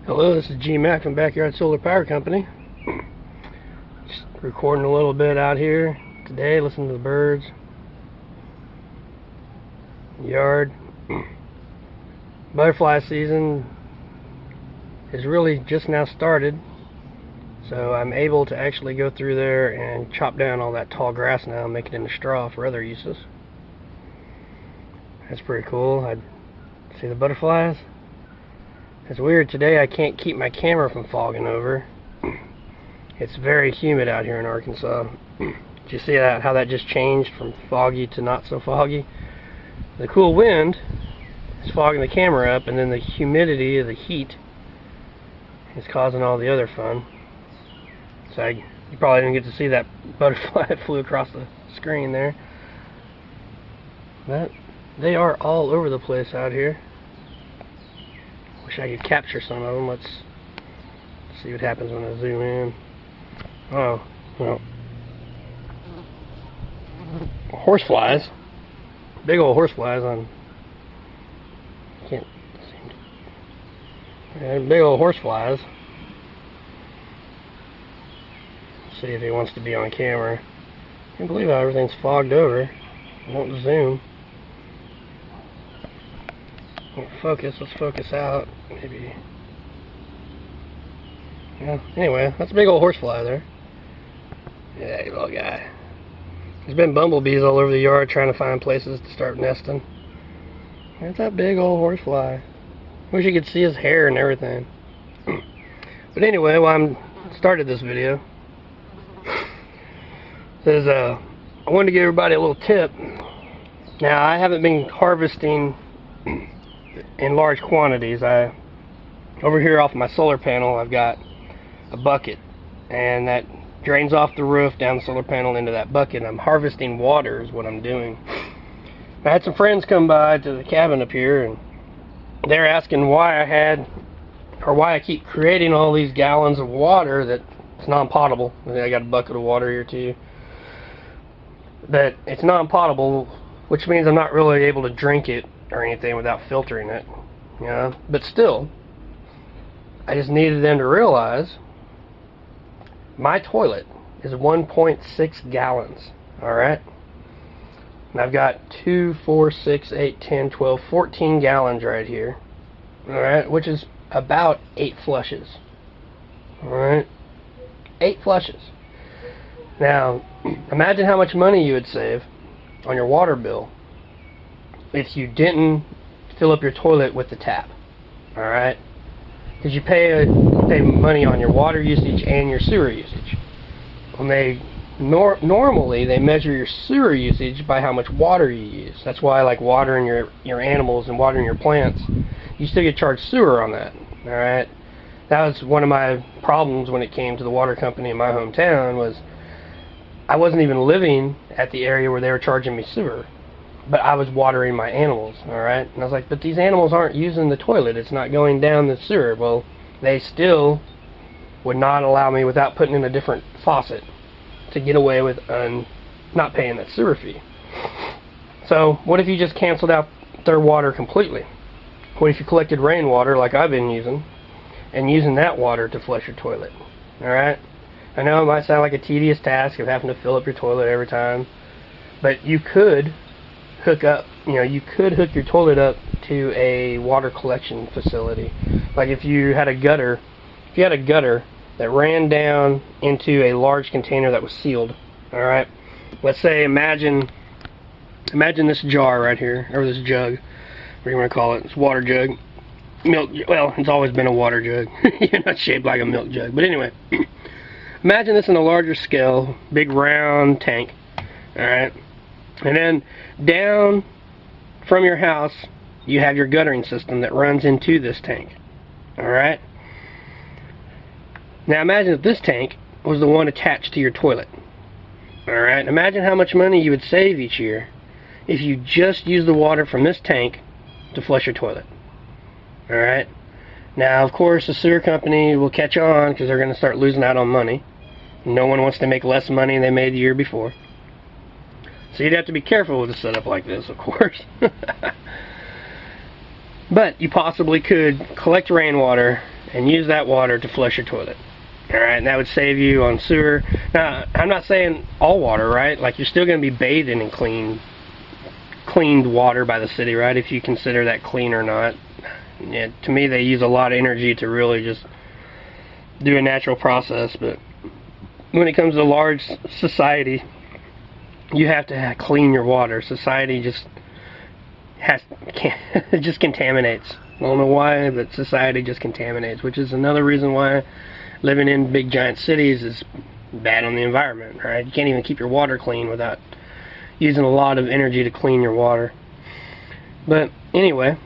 Hello, this is G Mac from Backyard Solar Power Company. Just recording a little bit out here today, listening to the birds, yard. Butterfly season is really just now started, so I'm able to actually go through there and chop down all that tall grass now and make it into straw for other uses. That's pretty cool. I see the butterflies. It's weird today, I can't keep my camera from fogging over. It's very humid out here in Arkansas. Did you see that, how that just changed from foggy to not so foggy? The cool wind is fogging the camera up, and then the humidity of the heat is causing all the other fun. So you probably didn't get to see that butterfly that flew across the screen there. But they are all over the place out here. Wish I could capture some of them. Let's see what happens when I zoom in. Oh, well. Horseflies. Big old horseflies on. Can't seem to. Yeah, big old horseflies. See if he wants to be on camera. I can't believe how everything's fogged over. I won't zoom. Focus, let's focus out, maybe. Yeah, anyway, that's a big old horsefly there. Yeah, you little guy. There's been bumblebees all over the yard trying to find places to start nesting. That's that big old horsefly. Wish you could see his hair and everything. But anyway, well, I started this video. Says, I wanted to give everybody a little tip. Now, I haven't been harvesting in large quantities. Over here off my solar panel, I've got a bucket, and that drains off the roof down the solar panel into that bucket. I'm harvesting water is what I'm doing. I had some friends come by to the cabin up here, and they're asking why I keep creating all these gallons of water that it's non-potable. I got a bucket of water here too. That it's non-potable, which means I'm not really able to drink it or anything without filtering it, you know. But still, I just needed them to realize my toilet is 1.6 gallons, alright? And I've got 2, 4, 6, 8, 10, 12, 14 gallons right here, alright, which is about 8 flushes, alright? 8 flushes. Now, imagine how much money you would save on your water bill if you didn't fill up your toilet with the tap, alright? Because you pay money on your water usage and your sewer usage. When normally they measure your sewer usage by how much water you use. That's why, like, watering your animals and watering your plants, you still get charged sewer on that, alright? That was one of my problems when it came to the water company in my hometown, was I wasn't even living at the area where they were charging me sewer, but I was watering my animals, alright? And I was like, but these animals aren't using the toilet, it's not going down the sewer. Well, they still would not allow me, without putting in a different faucet, to get away with not paying that sewer fee. So, what if you just canceled out their water completely? What if you collected rainwater, like I've been using, and using that water to flush your toilet, alright? I know it might sound like a tedious task of having to fill up your toilet every time, but you could hook your toilet up to a water collection facility. Like if you had a gutter that ran down into a large container that was sealed, alright? Let's say, imagine this jar right here, or this jug, what do you want to call it? It's water jug. Milk, well, it's always been a water jug. You're not shaped like a milk jug. But anyway, imagine this in a larger scale, big round tank, alright? And then down from your house, you have your guttering system that runs into this tank, alright? Now imagine if this tank was the one attached to your toilet, alright? Imagine how much money you would save each year if you just used the water from this tank to flush your toilet, alright? Now, of course, the sewer company will catch on because they're going to start losing out on money. No one wants to make less money than they made the year before. So you'd have to be careful with a setup like this, of course. But you possibly could collect rainwater and use that water to flush your toilet. Alright, and that would save you on sewer. Now, I'm not saying all water, right? Like, you're still going to be bathing in cleaned water by the city, right? If you consider that clean or not. Yeah, to me, they use a lot of energy to really just do a natural process, but when it comes to large society, you have to clean your water. Society just it just contaminates. I don't know why, but society just contaminates, which is another reason why living in big giant cities is bad on the environment, right? You can't even keep your water clean without using a lot of energy to clean your water. But anyway,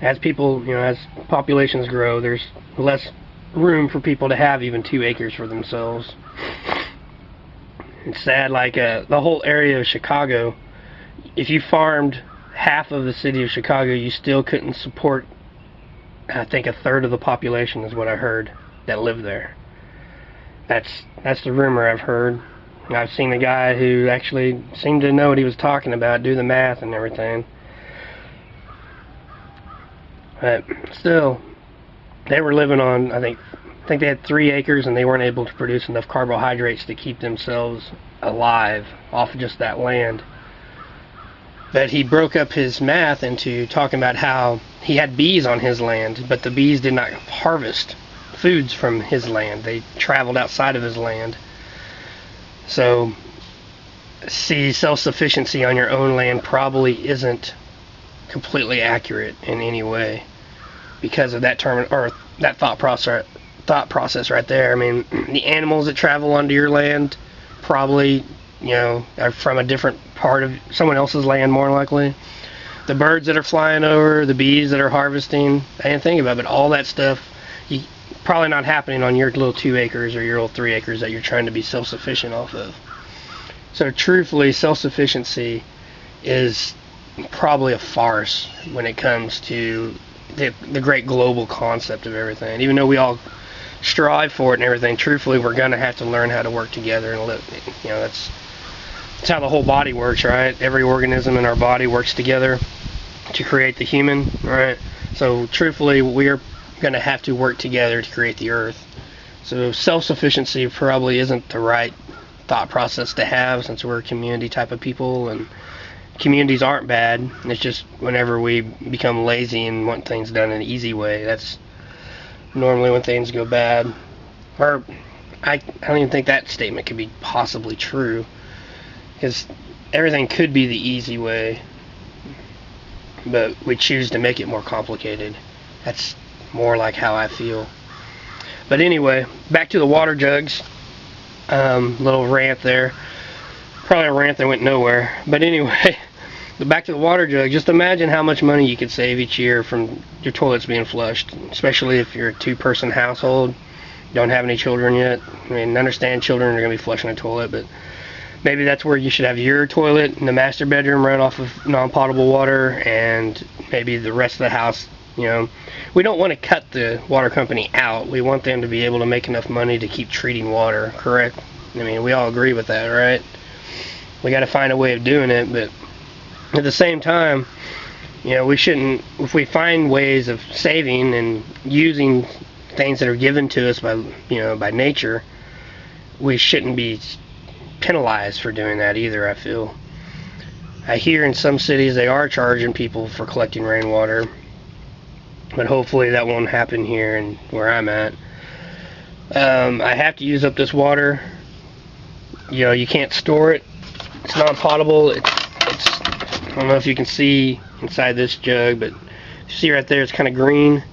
as people, as populations grow, there's less room for people to have even 2 acres for themselves. It's sad, like the whole area of Chicago, if you farmed half of the city of Chicago, you still couldn't support, I think, 1/3 of the population is what I heard that lived there. That's the rumor I've heard. I've seen a guy who actually seemed to know what he was talking about, do the math and everything. But still, they were living on, I think they had 3 acres, and they weren't able to produce enough carbohydrates to keep themselves alive off of just that land. But he broke up his math into talking about how he had bees on his land, but the bees did not harvest foods from his land. They traveled outside of his land. So, see, self-sufficiency on your own land probably isn't completely accurate in any way because of that term, or that thought process right there. I mean, the animals that travel onto your land probably, are from a different part of someone else's land, more likely. The birds that are flying over, the bees that are harvesting, I didn't think about it, but all that stuff, probably not happening on your little 2 acres or your little 3 acres that you're trying to be self-sufficient off of. So truthfully, self-sufficiency is probably a farce when it comes to the great global concept of everything. Even though we all strive for it and everything, truthfully, we're going to have to learn how to work together and live. That's how the whole body works, right? Every organism in our body works together to create the human, right? So truthfully, we're going to have to work together to create the earth. So self-sufficiency probably isn't the right thought process to have, since we're a community type of people, and communities aren't bad. It's just whenever we become lazy and want things done in an easy way, that's normally when things go bad. Or I don't even think that statement could be possibly true, because everything could be the easy way, but we choose to make it more complicated. That's more like how I feel. But anyway, back to the water jugs. Little rant there. Probably a rant that went nowhere. But anyway, back to the water jug. Just imagine how much money you could save each year from your toilets being flushed, especially if you're a 2-person household, don't have any children yet. I mean, understand children are going to be flushing a toilet, but maybe that's where you should have your toilet in the master bedroom run off of non-potable water, and maybe the rest of the house, we don't want to cut the water company out. We want them to be able to make enough money to keep treating water, correct? I mean, we all agree with that, right? We got to find a way of doing it, but at the same time, we shouldn't, if we find ways of saving and using things that are given to us by nature, we shouldn't be penalized for doing that either, I feel. I hear in some cities they are charging people for collecting rainwater, but hopefully that won't happen here and where I'm at. I have to use up this water. You can't store it. It's non-potable. It's I don't know if you can see inside this jug, but you see right there, it's kind of green.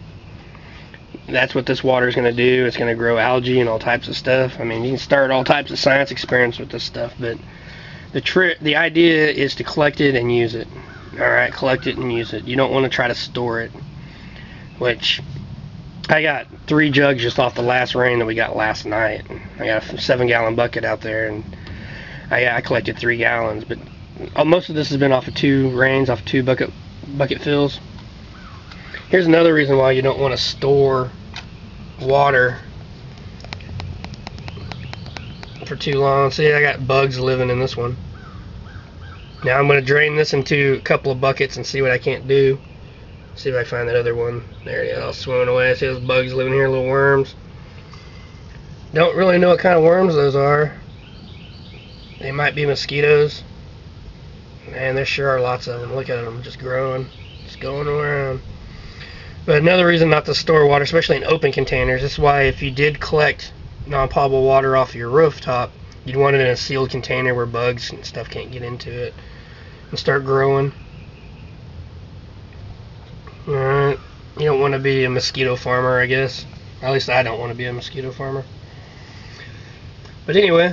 That's what this water is going to do. It's going to grow algae and all types of stuff. I mean, you can start all types of science experiments with this stuff, but the idea is to collect it and use it. Alright, collect it and use it. You don't want to try to store it, which I got 3 jugs just off the last rain that we got last night. I got a 7-gallon bucket out there, and I collected 3 gallons, but most of this has been off of 2 rains, off of 2 bucket fills. Here's another reason why you don't want to store water for too long. See, I got bugs living in this one. Now I'm going to drain this into a couple of buckets and see what I can't do. See if I can find that other one. There it is, all swimming away. I see those bugs living here, little worms. Don't really know what kind of worms those are. They might be mosquitoes. Man, there sure are lots of them. Look at them, just growing, just going around. But another reason not to store water, especially in open containers, this is why if you did collect non-potable water off your rooftop, you'd want it in a sealed container where bugs and stuff can't get into it and start growing. Alright, you don't want to be a mosquito farmer, I guess. At least I don't want to be a mosquito farmer. But anyway,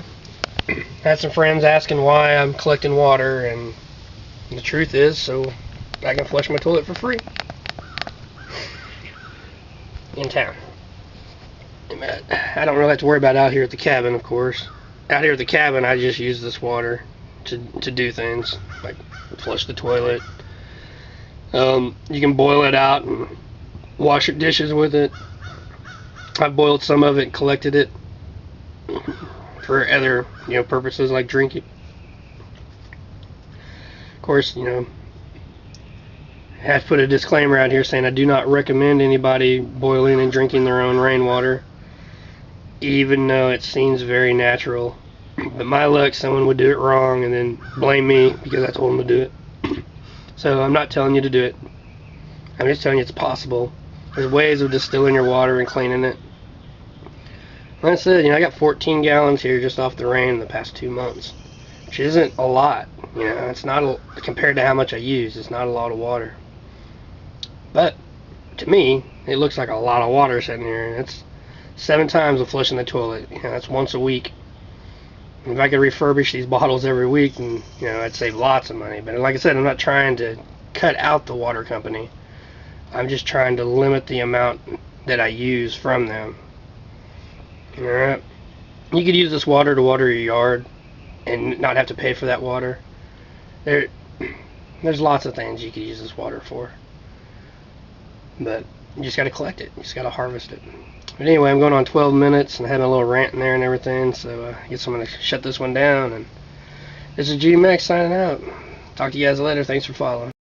I had some friends asking why I'm collecting water, and the truth is so I can flush my toilet for free in town. I don't really have to worry about out here at the cabin, of course. Out here at the cabin, I just use this water to do things like flush the toilet. You can boil it out and wash your dishes with it. I've boiled some of it and collected it for other, purposes like drinking. Of course, I have to put a disclaimer out here saying I do not recommend anybody boiling and drinking their own rainwater, even though it seems very natural. But my luck, someone would do it wrong and then blame me because I told them to do it. So I'm not telling you to do it. I'm just telling you it's possible. There's ways of distilling your water and cleaning it. Like I said, I got 14 gallons here just off the rain the past 2 months, which isn't a lot. It's not compared to how much I use. It's not a lot of water. But to me, it looks like a lot of water sitting here, and it's 7 times of flushing the toilet. That's once a week. If I could refurbish these bottles every week, and I'd save lots of money. But like I said, I'm not trying to cut out the water company. I'm just trying to limit the amount that I use from them. Alright. You could use this water to water your yard and not have to pay for that water. There's lots of things you could use this water for. But you just got to collect it. You just got to harvest it. But anyway, I'm going on 12 minutes and having a little rant in there and everything, so I guess I'm going to shut this one down. And this is G Max signing out. Talk to you guys later. Thanks for following.